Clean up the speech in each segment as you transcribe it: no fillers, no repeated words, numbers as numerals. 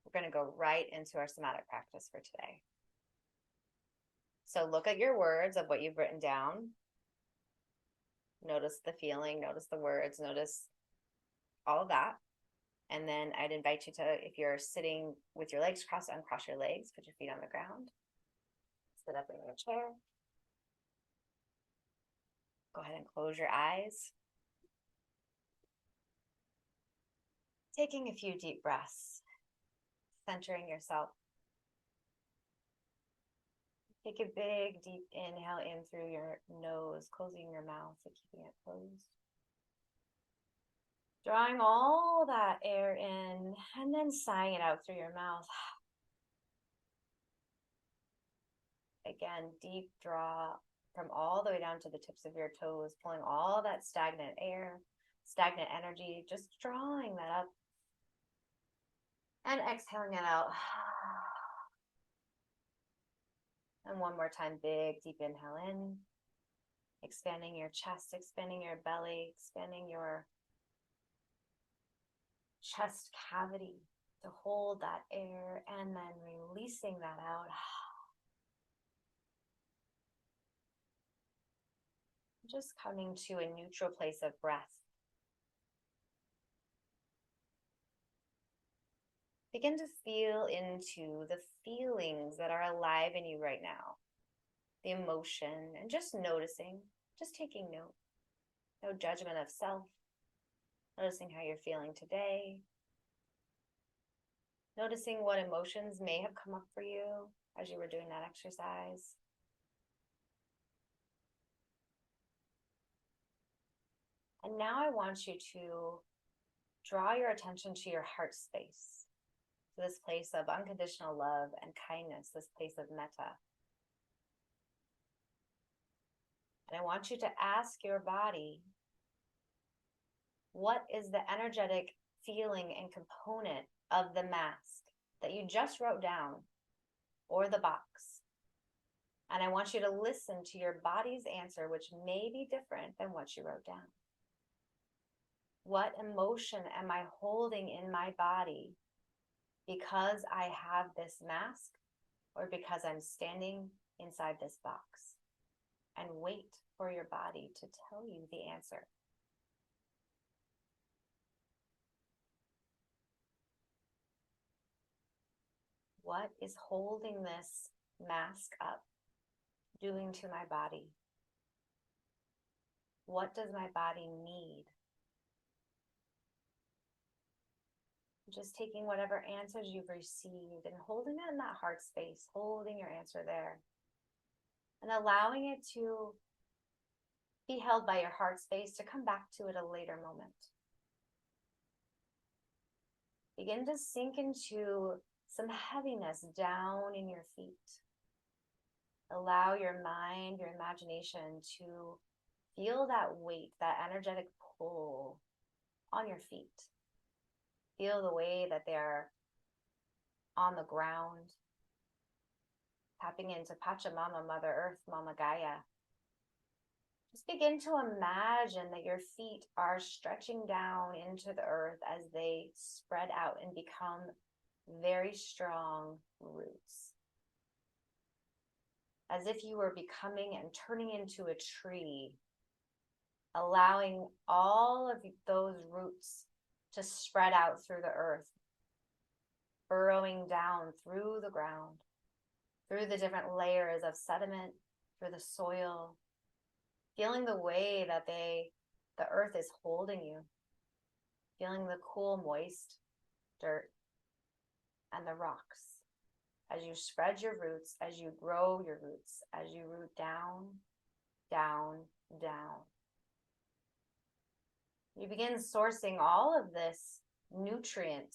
we're going to go right into our somatic practice for today. So look at your words of what you've written down. Notice the feeling, notice the words, notice all of that. And then I'd invite you to, if you're sitting with your legs crossed, uncross your legs, put your feet on the ground. Sit up in your chair. Go ahead and close your eyes. Taking a few deep breaths, centering yourself. Take a big, deep inhale in through your nose, closing your mouth and keeping it closed. Drawing all that air in and then sighing it out through your mouth. Again, deep draw from all the way down to the tips of your toes, pulling all that stagnant air, stagnant energy, just drawing that up. And exhaling it out. And one more time, big, deep inhale in. Expanding your chest, expanding your belly, expanding your chest cavity to hold that air, and then releasing that out. Just coming to a neutral place of breath. Begin to feel into the feelings that are alive in you right now. The emotion, and just noticing, just taking note. No judgment of self. Noticing how you're feeling today. Noticing what emotions may have come up for you as you were doing that exercise. And now I want you to draw your attention to your heart space, to this place of unconditional love and kindness, this place of metta. And I want you to ask your body, what is the energetic feeling and component of the mask that you just wrote down, or the box? And I want you to listen to your body's answer, which may be different than what you wrote down. What emotion am I holding in my body because I have this mask, or because I'm standing inside this box? And wait for your body to tell you the answer. What is holding this mask up doing to my body? What does my body need? Just taking whatever answers you've received and holding it in that heart space, holding your answer there. And allowing it to be held by your heart space to come back to it a later moment. Begin to sink into some heaviness down in your feet. Allow your mind, your imagination to feel that weight, that energetic pull on your feet. Feel the way that they're on the ground. Tapping into Pachamama, Mother Earth, Mama Gaia. Just begin to imagine that your feet are stretching down into the earth as they spread out and become very strong roots. As if you were becoming and turning into a tree, allowing all of those roots to spread out through the earth, burrowing down through the ground, through the different layers of sediment, through the soil, feeling the way that the earth is holding you, feeling the cool, moist dirt and the rocks as you spread your roots, as you grow your roots, as you root down, down, down. You begin sourcing all of this nutrient,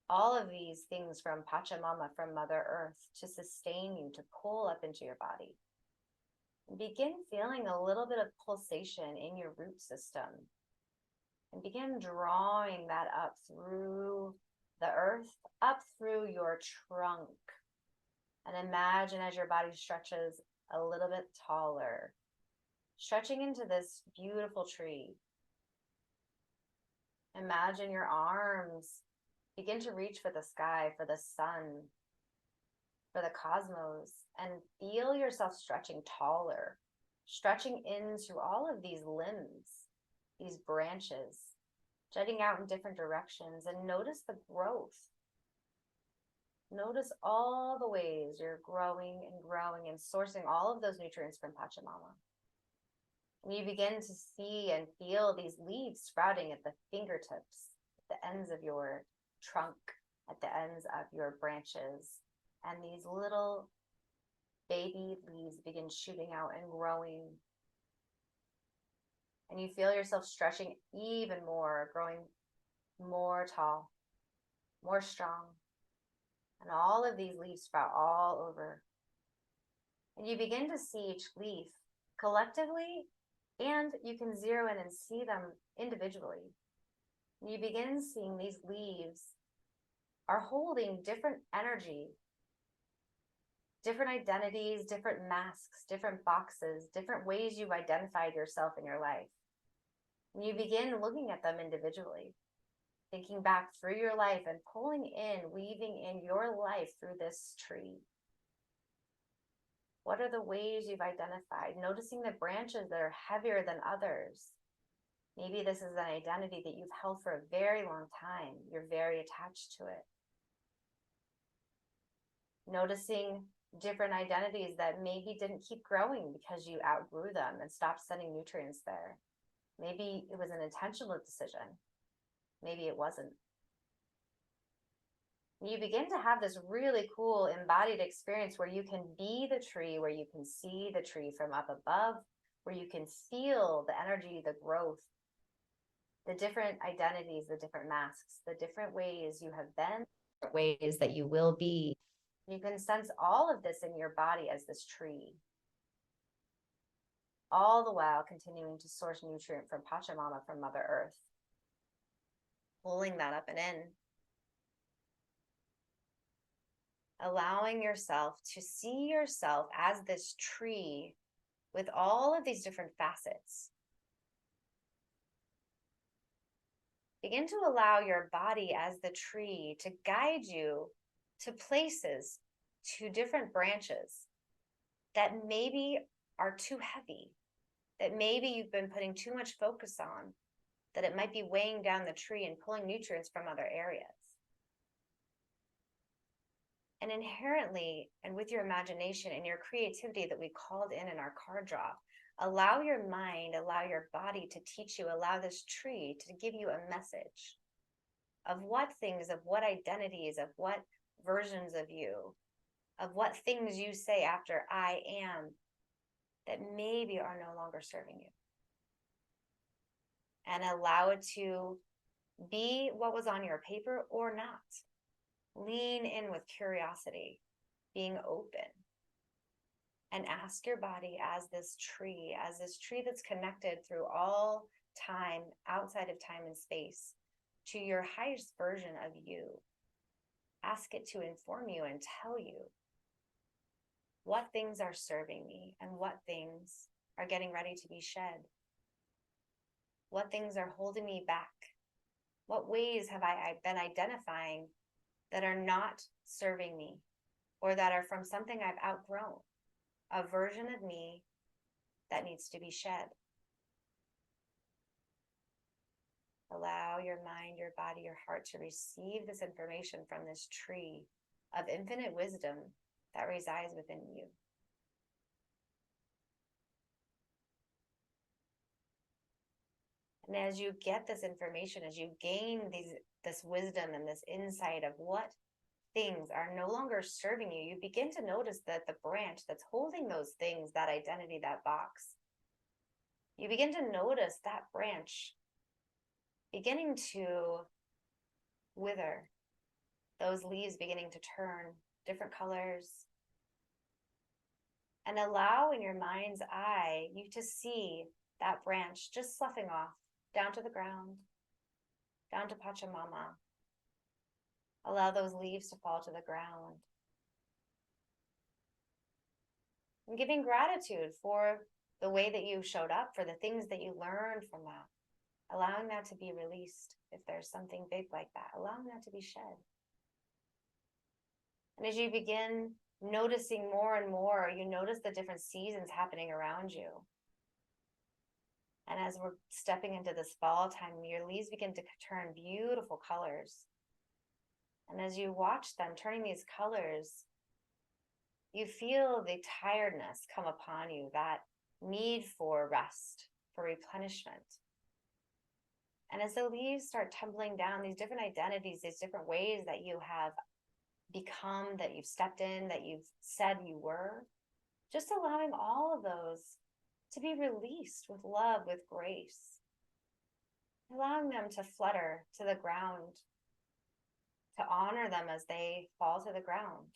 all of these things from Pachamama, from Mother Earth, to sustain you, to pull up into your body. And begin feeling a little bit of pulsation in your root system. And begin drawing that up through the earth, up through your trunk. And imagine as your body stretches a little bit taller, stretching into this beautiful tree. Imagine your arms Begin to reach for the sky, for the sun, for the cosmos, and feel yourself stretching taller, stretching into all of these limbs, these branches, jutting out in different directions, and notice the growth. Notice all the ways you're growing and sourcing all of those nutrients from Pachamama. And you begin to see and feel these leaves sprouting at the fingertips, at the ends of your trunk, at the ends of your branches. And these little baby leaves begin shooting out and growing. And you feel yourself stretching even more, growing more tall, more strong. And all of these leaves sprout all over. And you begin to see each leaf collectively, and you can zero in and see them individually. And you begin seeing these leaves are holding different energy, different identities, different masks, different boxes, different ways you've identified yourself in your life. And you begin looking at them individually, thinking back through your life and pulling in, weaving in your life through this tree. What are the ways you've identified? Noticing the branches that are heavier than others. Maybe this is an identity that you've held for a very long time. You're very attached to it. Noticing different identities that maybe didn't keep growing because you outgrew them and stopped sending nutrients there. Maybe it was an intentional decision. Maybe it wasn't. You begin to have this really cool embodied experience where you can be the tree, where you can see the tree from up above, where you can feel the energy, the growth, the different identities, the different masks, the different ways you have been, ways that you will be. You can sense all of this in your body as this tree, all the while continuing to source nutrient from Pachamama, from Mother Earth, pulling that up and in. Allowing yourself to see yourself as this tree with all of these different facets. Begin to allow your body as the tree to guide you to places, to different branches that maybe are too heavy, that maybe you've been putting too much focus on, that it might be weighing down the tree and pulling nutrients from other areas. And inherently, and with your imagination and your creativity that we called in our card draw, allow your mind, allow your body to teach you, allow this tree to give you a message of what things, of what identities, of what versions of you, of what things you say after I am, that maybe are no longer serving you. And allow it to be what was on your paper or not. Lean in with curiosity, being open, and ask your body as this tree that's connected through all time, outside of time and space, to your highest version of you. Ask it to inform you and tell you what things are serving me and what things are getting ready to be shed. What things are holding me back? What ways have I been identifying that are not serving me, or that are from something I've outgrown, a version of me that needs to be shed? Allow your mind, your body, your heart to receive this information from this tree of infinite wisdom that resides within you. And as you get this information, as you gain this wisdom and this insight of what things are no longer serving you, you begin to notice that the branch that's holding those things, that identity, that box, you begin to notice that branch beginning to wither, those leaves beginning to turn different colors. And allow in your mind's eye you to see that branch just sloughing off down to the ground, down to Pachamama. Allow those leaves to fall to the ground. And giving gratitude for the way that you showed up, for the things that you learned from that. allowing that to be released. If there's something big like that, allowing that to be shed. And as you begin noticing more and more, you notice the different seasons happening around you. And as we're stepping into this fall time, your leaves begin to turn beautiful colors. And as you watch them turning these colors, you feel the tiredness come upon you, that need for rest, for replenishment. And as the leaves start tumbling down, these different identities, these different ways that you have become, that you've stepped in, that you've said you were, just allowing all of those to be released with love, with grace, allowing them to flutter to the ground, to honor them as they fall to the ground,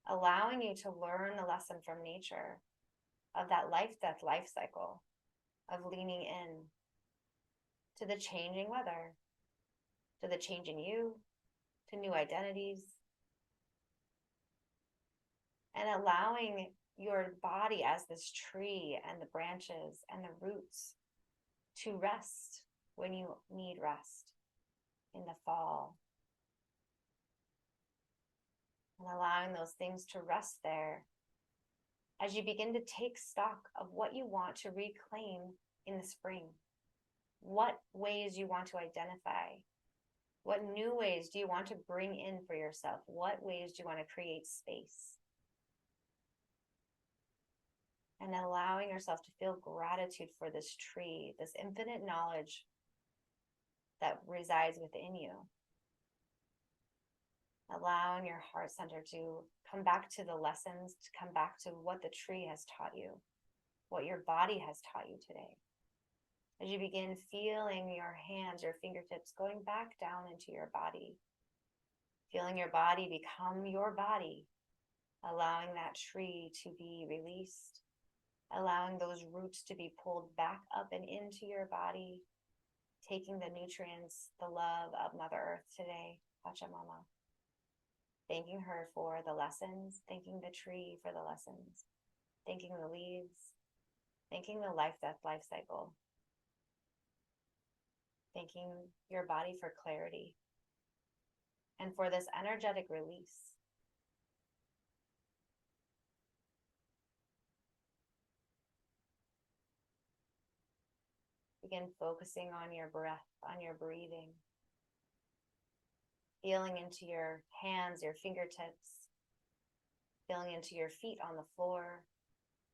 allowing you to learn the lesson from nature of that life-death life cycle, of leaning in to the changing weather, to the change in you, to new identities, and allowing your body as this tree and the branches and the roots to rest when you need rest in the fall. And allowing those things to rest there as you begin to take stock of what you want to reclaim in the spring. What ways you want to identify? What new ways do you want to bring in for yourself? What ways do you want to create space? And allowing yourself to feel gratitude for this tree, this infinite knowledge that resides within you. Allowing your heart center to come back to the lessons, to come back to what the tree has taught you, what your body has taught you today. As you begin feeling your hands, your fingertips going back down into your body, feeling your body become your body, allowing that tree to be released, allowing those roots to be pulled back up and into your body, taking the nutrients, the love of Mother Earth today, Pachamama. Thanking her for the lessons, thanking the tree for the lessons, thanking the leaves, thanking the life-death life cycle, thanking your body for clarity and for this energetic release. Begin focusing on your breath, on your breathing. Feeling into your hands, your fingertips, feeling into your feet on the floor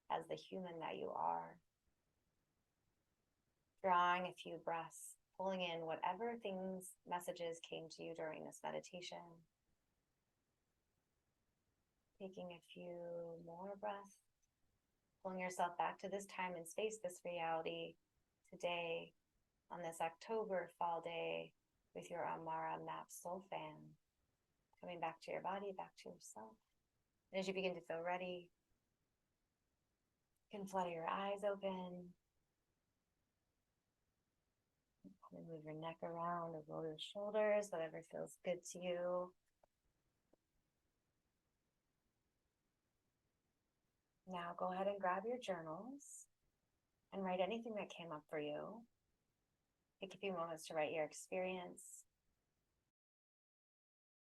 as the human that you are. Drawing a few breaths, pulling in whatever things, messages came to you during this meditation. Taking a few more breaths, pulling yourself back to this time and space, this reality today on this October fall day, with your AMARA map soul fan, coming back to your body, back to yourself. And as you begin to feel ready, you can flutter your eyes open. And move your neck around or roll your shoulders, whatever feels good to you. Now go ahead and grab your journals and write anything that came up for you. Take a few moments to write your experience,